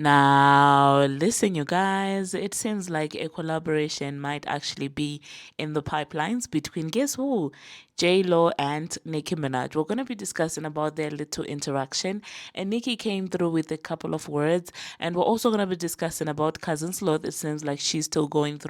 Now, listen, you guys, it seems like a collaboration might actually be in the pipelines between guess who? JLo and Nicki Minaj. We're going to be discussing about their little interaction, and Nicki came through with a couple of words, and we're also going to be discussing about Cousin Sloth. It seems like she's still going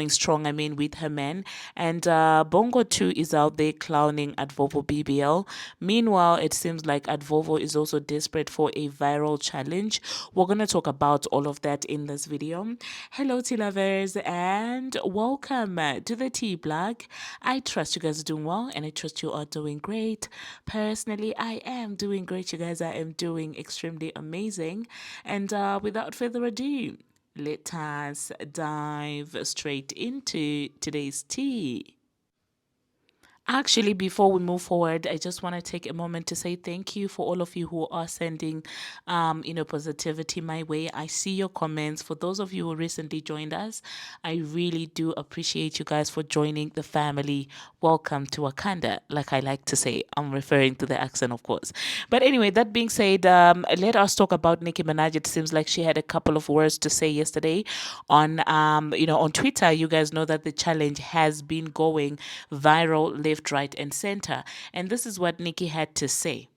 strong, I mean, with her man. And Bongo too is out there clowning Advo BBL. Meanwhile, it seems like Advo is also desperate for a viral challenge. We're going to talk about all of that in this video. Hello, tea lovers, and welcome to the Tea Blog. I trust you guys are doing well, and I trust you are doing great. Personally, I am doing great, you guys. I am doing extremely amazing. And without further ado, let us dive straight into today's tea. Actually, before we move forward, I just want to take a moment to say thank you for all of you who are sending, positivity my way. I see your comments. For those of you who recently joined us, I really do appreciate you guys for joining the family. Welcome to Wakanda, like I like to say. I'm referring to the accent, of course. But anyway, that being said, let us talk about Nicki Minaj. It seems like she had a couple of words to say yesterday on Twitter. You guys know that the challenge has been going viral left, right, and center. And this is what Nicki had to say.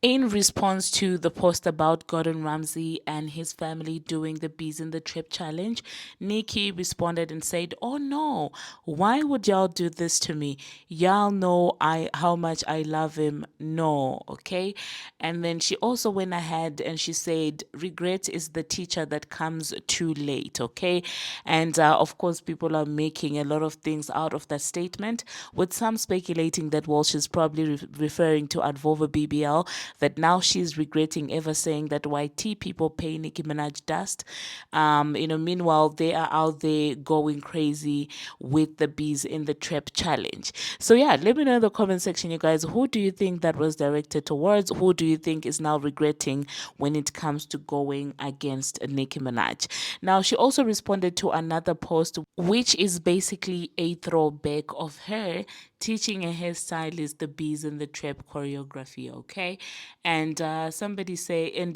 In response to the post about Gordon Ramsay and his family doing the Beez in the Trip challenge, Nicki responded and said, "Oh no, why would y'all do this to me? Y'all know how much I love him. No, okay?" And then she also went ahead and she said, "Regret is the teacher that comes too late," okay? And of course, people are making a lot of things out of that statement, with some speculating that, well, she's probably referring to Advo BBL, that now she's regretting ever saying that YT people pay Nicki Minaj dust. Meanwhile, they are out there going crazy with the Beez in the Trap challenge. So yeah, let me know in the comment section, you guys, who do you think that was directed towards? Who do you think is now regretting when it comes to going against Nicki Minaj? Now, she also responded to another post, which is basically a throwback of her teaching a hairstylist the Beez in the Trap choreography, okay? And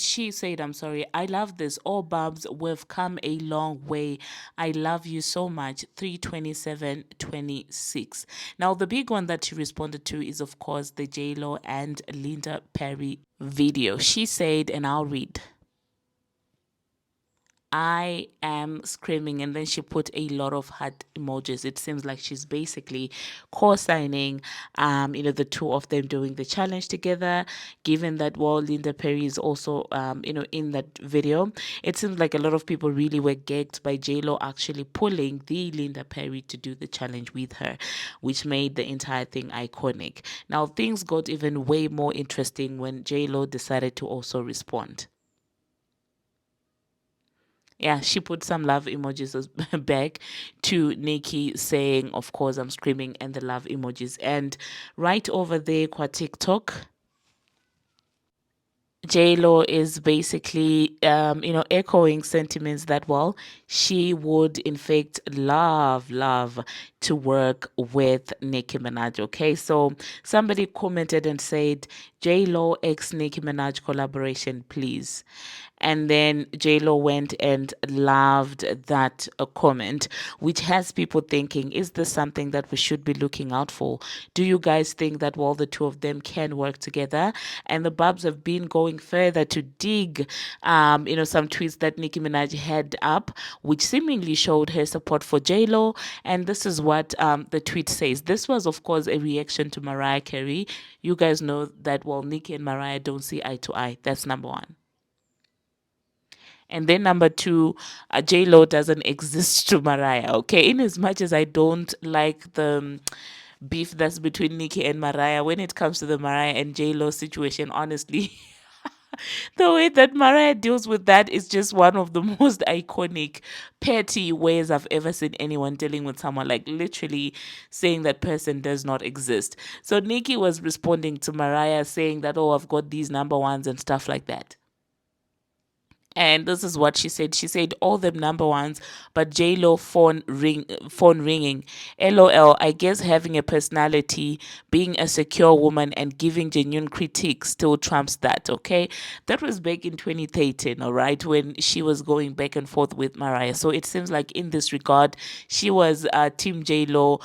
she said, I'm sorry, "I love this. Oh, Babs, we've come a long way. I love you so much. 32726." Now, the big one that she responded to is, of course, the JLo and Linda Perry video. She said, and I'll read, "I am screaming," and then she put a lot of heart emojis. It seems like she's basically co-signing, the two of them doing the challenge together. Given that, well, Linda Perry is also, in that video, it seems like a lot of people really were gagged by JLo actually pulling the Linda Perry to do the challenge with her, which made the entire thing iconic. Now, things got even way more interesting when JLo decided to also respond. Yeah, she put some love emojis back to Nicki saying, of course, "I'm screaming," and the love emojis. And right over there, qua TikTok, JLo is basically, echoing sentiments that, well, she would in fact love to work with Nicki Minaj. Okay, so somebody commented and said, "JLo x Nicki Minaj collaboration, please." And then JLo went and loved that comment, which has people thinking, is this something that we should be looking out for? Do you guys think that, well, the two of them can work together? And the Bubs have been going further to dig, some tweets that Nicki Minaj had up, which seemingly showed her support for JLo. And this is what the tweet says. This was, of course, a reaction to Mariah Carey. You guys know that, well, Nicki and Mariah don't see eye to eye. That's number one. And then number two, Lo doesn't exist to Mariah. Okay, in as much as I don't like the beef that's between Nicki and Mariah, when it comes to the Mariah and Lo situation, honestly, the way that Mariah deals with that is just one of the most iconic, petty ways I've ever seen anyone dealing with someone, like literally saying that person does not exist. So Nicki was responding to Mariah saying that, "Oh, I've got these number ones," and stuff like that. And this is what she said. She said all them number ones, but JLo phone ringing. LOL. I guess having a personality, being a secure woman, and giving genuine critiques still trumps that. Okay, that was back in 2013. All right, when she was going back and forth with Mariah. So it seems like in this regard, she was Team JLo,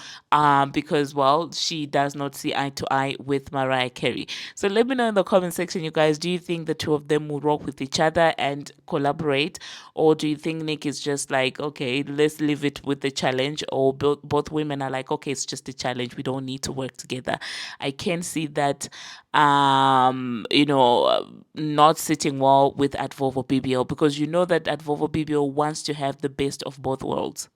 because well, she does not see eye to eye with Mariah Carey. So let me know in the comment section, you guys. Do you think the two of them will rock with each other and collaborate, or do you think Nick is just like, okay, let's leave it with the challenge, or both women are like, okay, it's just a challenge, we don't need to work together? I can see that not sitting well with Advo BBL, because you know that Advo BBL wants to have the best of both worlds.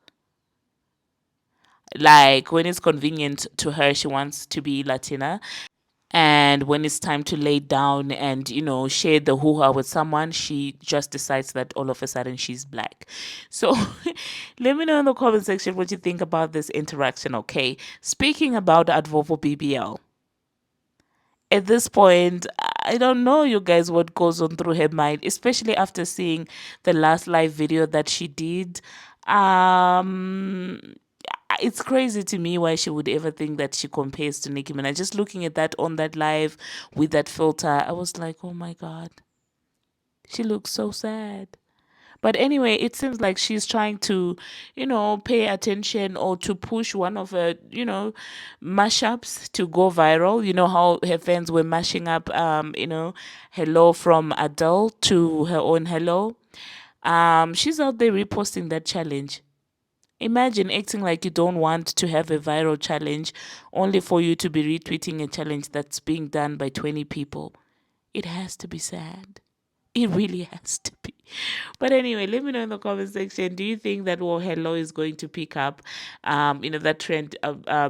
Like when it's convenient to her, she wants to be Latina, and when it's time to lay down and share the hoo-ha with someone, she just decides that all of a sudden she's black. So let me know in the comment section what you think about this interaction. Okay, speaking about Advovo BBL, at this point, I don't know, you guys, what goes on through her mind, especially after seeing the last live video that she did. um it's crazy to me why she would ever think that she compares to Nicki Minaj. Just looking at that on that live with that filter, I was like, oh my God, she looks so sad. But anyway, it seems like she's trying to, pay attention, or to push one of her, mashups to go viral. You know how her fans were mashing up, Hello from Adele to her own Hello. She's out there reposting that challenge. Imagine acting like you don't want to have a viral challenge, only for you to be retweeting a challenge that's being done by 20 people. It has to be sad. It really has to be. But anyway, let me know in the comment section. Do you think that Hello is going to pick up, that trend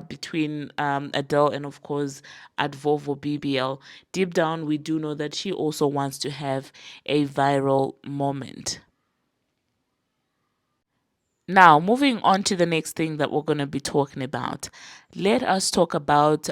between Adele and of course Advovo BBL? Deep down, we do know that she also wants to have a viral moment. Now, moving on to the next thing that we're going to be talking about. Let us talk about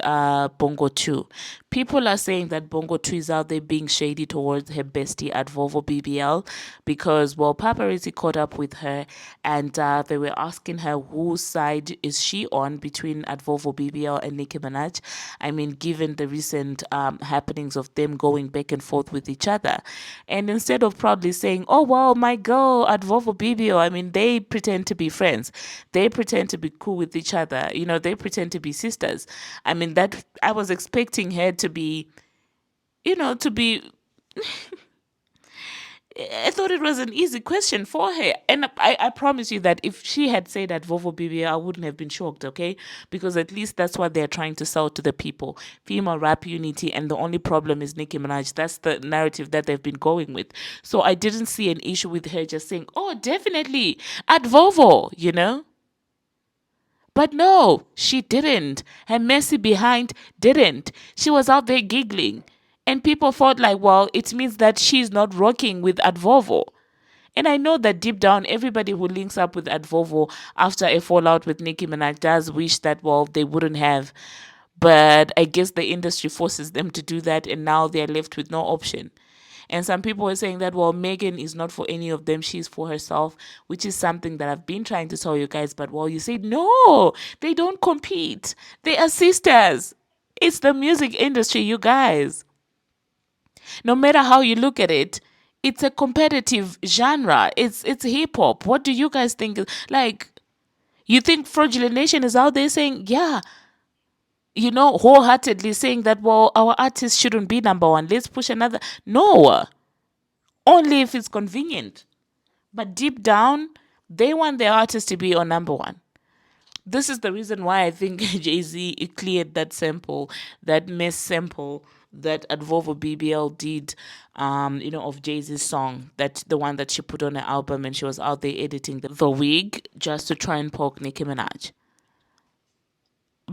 Bongo 2. People are saying that Bongo 2 is out there being shady towards her bestie Advovo BBL, because, well, paparazzi caught up with her, and they were asking her whose side is she on between Advovo BBL and Nicki Minaj. I mean, given the recent happenings of them going back and forth with each other. And instead of proudly saying, oh, well, my girl Advovo BBL, I mean, they pretend to be friends. They pretend to be cool with each other. They pretend to be sisters. I mean, that I was expecting her to be, to be. I thought it was an easy question for her. And I promise you that if she had said that Vovo BBL, I wouldn't have been shocked, okay? Because at least that's what they're trying to sell to the people. Female rap unity, and the only problem is Nicki Minaj. That's the narrative that they've been going with. So I didn't see an issue with her just saying, oh, definitely, at Vovo. But no, she didn't. Her messy behind didn't. She was out there giggling. And people thought like, well, it means that she's not rocking with Advovo. And I know that deep down, everybody who links up with Advovo after a fallout with Nicki Minaj does wish that, well, they wouldn't have. But I guess the industry forces them to do that, and now they're left with no option. And some people were saying that, well, Megan is not for any of them, she's for herself, which is something that I've been trying to tell you guys. But, well, you said, no, they don't compete. They are sisters. It's the music industry, you guys. No matter how you look at it, it's a competitive genre. It's hip hop. What do you guys think? Like, you think Fraudulent Nation is out there saying, yeah, wholeheartedly saying that, well, our artists shouldn't be number one. Let's push another. No, only if it's convenient. But deep down, they want their artist to be on number one. This is the reason why I think Jay-Z cleared that sample, that mess sample that Advovo BBL did, of Jay-Z's song, that the one that she put on her album, and she was out there editing the wig just to try and poke Nicki Minaj.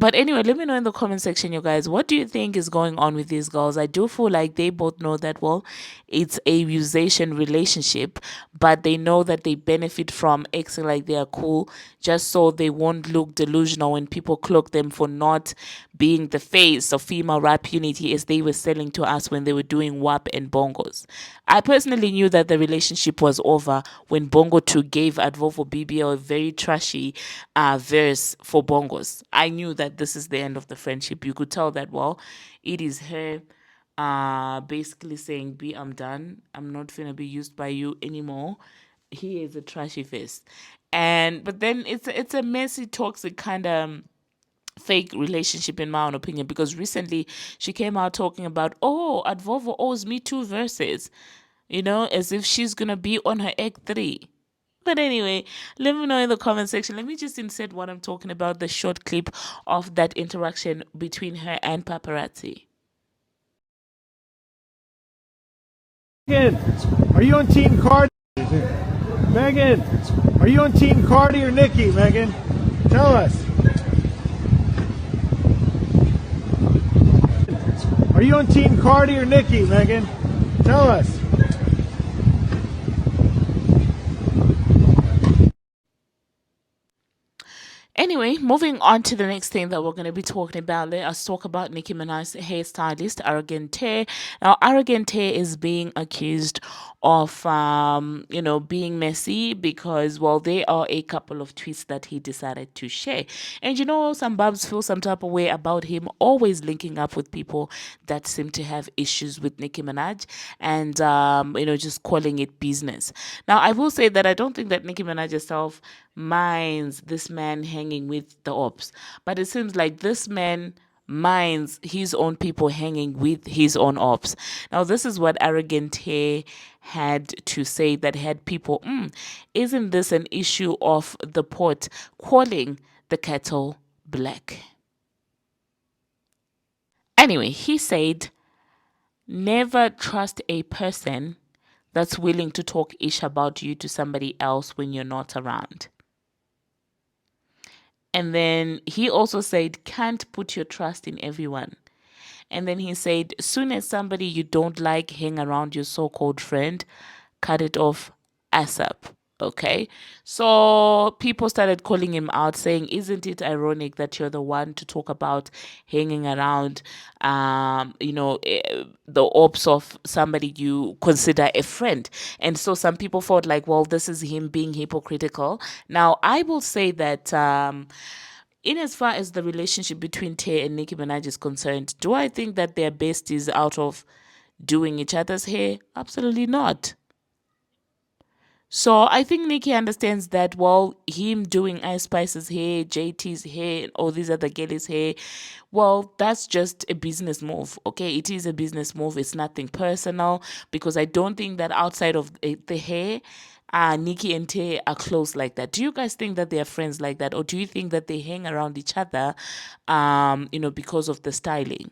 But anyway, let me know in the comment section, you guys, what do you think is going on with these girls? I do feel like they both know that, well, it's a musician relationship, but they know that they benefit from acting like they are cool just so they won't look delusional when people cloak them for not being the face of female rap unity as they were selling to us when they were doing WAP and bongos. I personally knew that the relationship was over when Bongo 2 gave Advo BBL a very trashy verse for bongos. I knew that this is the end of the friendship. You could tell that, well, it is her basically saying, B, I'm done. I'm not gonna be used by you anymore. He is a trashy face. And but then it's a messy, toxic kind of fake relationship in my own opinion, because recently she came out talking about, oh, Advovo owes me 2 verses, as if she's gonna be on her act 3. But anyway, let me know in the comment section. Let me just insert what I'm talking about, the short clip of that interaction between her and paparazzi. Megan, are you on Team Cardi? Megan, are you on Team Cardi or Nicki, Megan? Tell us. Are you on Team Cardi or Nicki, Megan? Tell us. Anyway, moving on to the next thing that we're going to be talking about. Let us talk about Nicki Minaj's hairstylist, Arrogant Tae. Now, Arrogant Tae is being accused of, being messy because, well, there are a couple of tweets that he decided to share. And, some babs feel some type of way about him always linking up with people that seem to have issues with Nicki Minaj and, just calling it business. Now, I will say that I don't think that Nicki Minaj herself minds this man hanging with the ops, but it seems like this man minds his own people hanging with his own ops. Now, this is what Arrogant Hair had to say that had people, isn't this an issue of the pot calling the kettle black? Anyway, he said, never trust a person that's willing to talk ish about you to somebody else when you're not around. And then he also said, can't put your trust in everyone. And then he said, soon as somebody you don't like hang around your so-called friend, cut it off ASAP. Okay. So people started calling him out saying, isn't it ironic that you're the one to talk about hanging around, the ops of somebody you consider a friend? And so some people thought like, well, this is him being hypocritical. Now, I will say that, in as far as the relationship between Tay and Nicki Minaj is concerned, do I think that they're besties out of doing each other's hair? Absolutely not. So I think Nicki understands that, well, him doing Ice Spice's hair, JT's hair, and all these other girlies' hair, well, that's just a business move, okay? It is a business move. It's nothing personal, because I don't think that outside of the hair, Nicki and Tay are close like that. Do you guys think that they are friends like that? Or do you think that they hang around each other, because of the styling?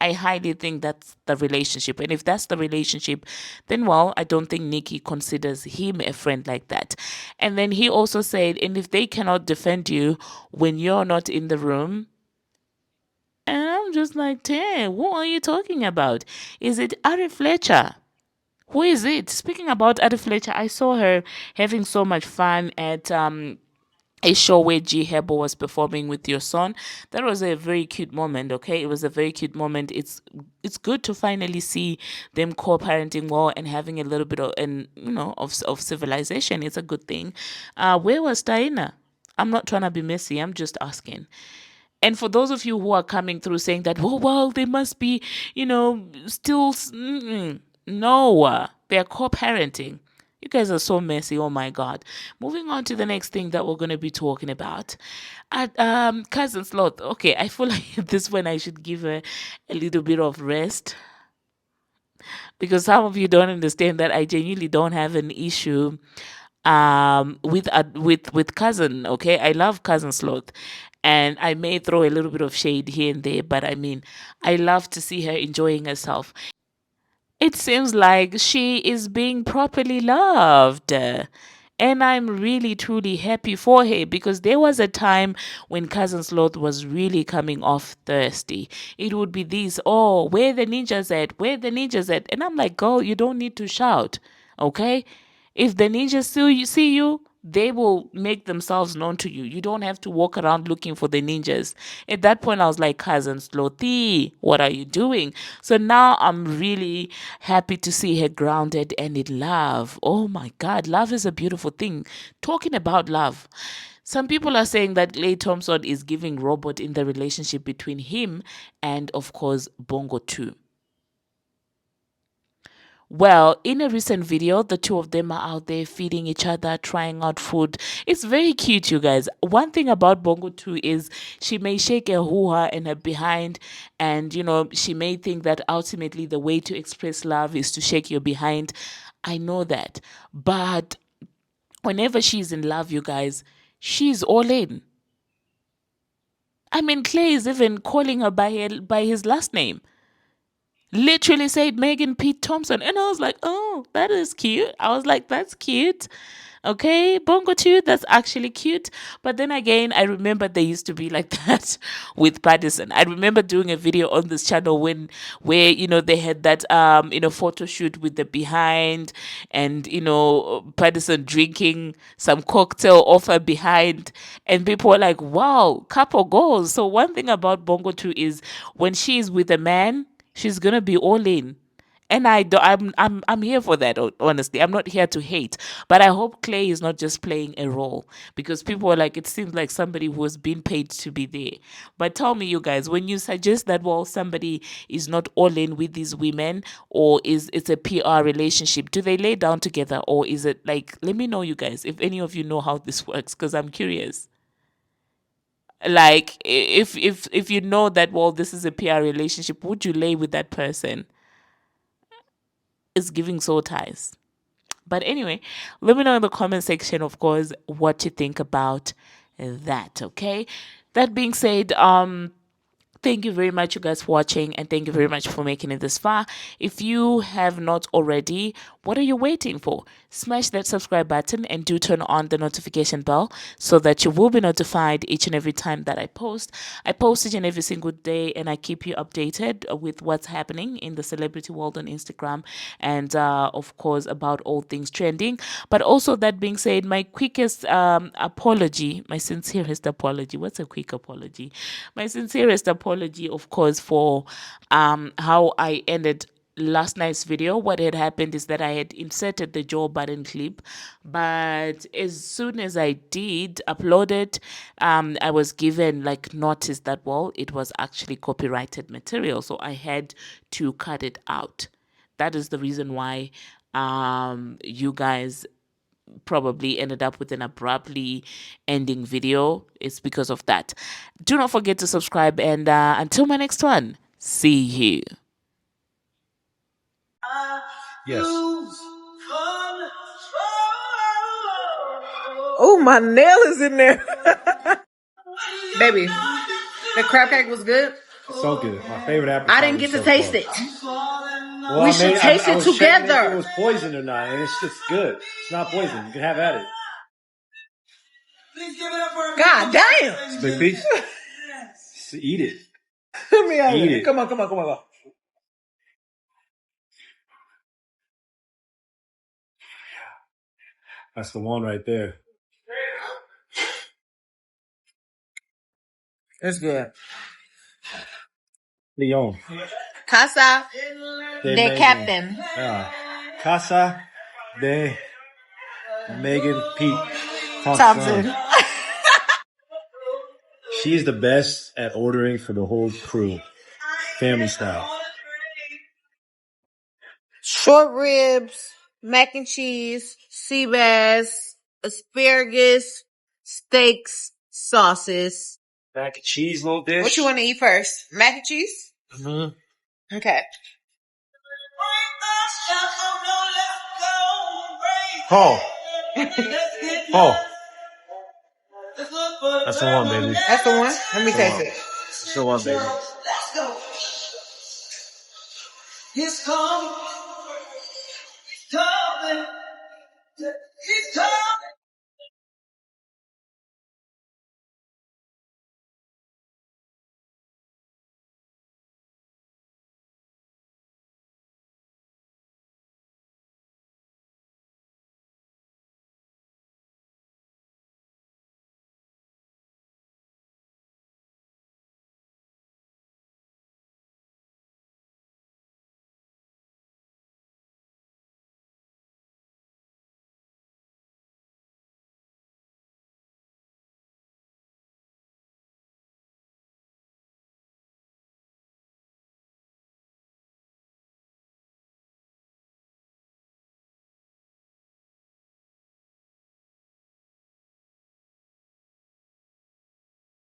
I highly think that's the relationship. And if that's the relationship, then, well, I don't think Nicki considers him a friend like that. And then he also said, and if they cannot defend you when you're not in the room, and I'm just like, Tay, what are you talking about? Is it Ari Fletcher? Who is it? Speaking about Ari Fletcher, I saw her having so much fun at a show where G Herbo was performing with your son. That was a very cute moment, okay? It was a very cute moment. It's good to finally see them co-parenting well and having a little bit of civilization. It's a good thing. Where was Diana? I'm not trying to be messy. I'm just asking. And for those of you who are coming through saying that, well, they must be, still, no, they're co-parenting. You guys are so messy. Oh my God. Moving on to the next thing that we're going to be talking about. Cousin Sloth. Okay, I feel like this one I should give her a little bit of rest, because some of you don't understand that I genuinely don't have an issue with cousin. Okay, I love Cousin Sloth, and I may throw a little bit of shade here and there, but I mean, I love to see her enjoying herself. It seems like she is being properly loved. And I'm really, truly happy for her because there was a time when Cousin Sloth was really coming off thirsty. It would be these, oh, where the ninjas at? Where the ninjas at? And I'm like, girl, you don't need to shout, okay? If the ninjas see you, they will make themselves known to you. You don't have to walk around looking for the ninjas. At that point, I was like, Cousin Slothy, what are you doing? So now I'm really happy to see her grounded and in love. Oh my God, love is a beautiful thing. Talking about love. Some people are saying that Clay Thompson is giving robot in the relationship between him and, of course, Bongo too. Well, in a recent video, the two of them are out there feeding each other, trying out food. It's very cute, you guys. One thing about Bongo too is she may shake her hoo-ha and her behind, and she may think that ultimately the way to express love is to shake your behind. I know that. But whenever she's in love, you guys, she's all in. I mean, Clay is even calling her by his last name. Literally said Megan Pete Thompson. And I was like, oh, that is cute. I was like, that's cute. Okay, Bongo too, that's actually cute. But then again, I remember they used to be like that with Paddison. I remember doing a video on this channel where they had that photo shoot with the behind, and Paddison drinking some cocktail off her behind, and people were like, wow, couple goals. So one thing about Bongo too is when she's with a man, she's gonna be all in. And I'm here for that. Honestly, I'm not here to hate, but I hope Clay is not just playing a role, because people are like, it seems like somebody who has been paid to be there. But tell me, you guys, when you suggest that, well, somebody is not all in with these women, or it's a PR relationship, do they lay down together, or is it like? Let me know, you guys, if any of you know how this works, because I'm curious. Like, if you know that, well, this is a PR relationship, would you lay with that person? It's giving soul ties. But anyway, let me know in the comment section, of course, what you think about that. Okay. That being said, thank you very much, you guys, for watching, and thank you very much for making it this far. If you have not already, what are you waiting for? Smash that subscribe button and do turn on the notification bell so that you will be notified each and every time that I post. I post each and every single day, and I keep you updated with what's happening in the celebrity world on Instagram, and of course, about all things trending. But also, that being said, my quickest apology, my sincerest apology. What's a quick apology? My sincerest apology, of course, for how I ended last night's video. What had happened is that I had inserted the jaw button clip, but as soon as I did upload it, I was given like notice that, well, it was actually copyrighted material, so I had to cut it out. That is the reason why you guys probably ended up with an abruptly ending video. It's because of that. Do not forget to subscribe, and until my next one, see you. Yes. Oh, my nail is in there. Baby, the crab cake was good. So good. My favorite appetizer. I didn't get to taste it. Well, We should taste it together. If it was poison or not, and it's just good. It's not poison. You can have at it. God damn. It's a big piece. Just eat it. Let me have Eat it. it. Come on. That's the one right there. It's good. Leon. Casa de Captain. Casa de Megan Pete Thompson. She's the best at ordering for the whole crew. Family style. Short ribs, mac and cheese, sea bass, asparagus, steaks, sauces. Mac and cheese, little dish. What you want to eat first? Mac and cheese? Mm-hmm. Okay. Oh. Oh. That's the one, baby. That's the one? Let me taste it. That's the one, baby. Let's go.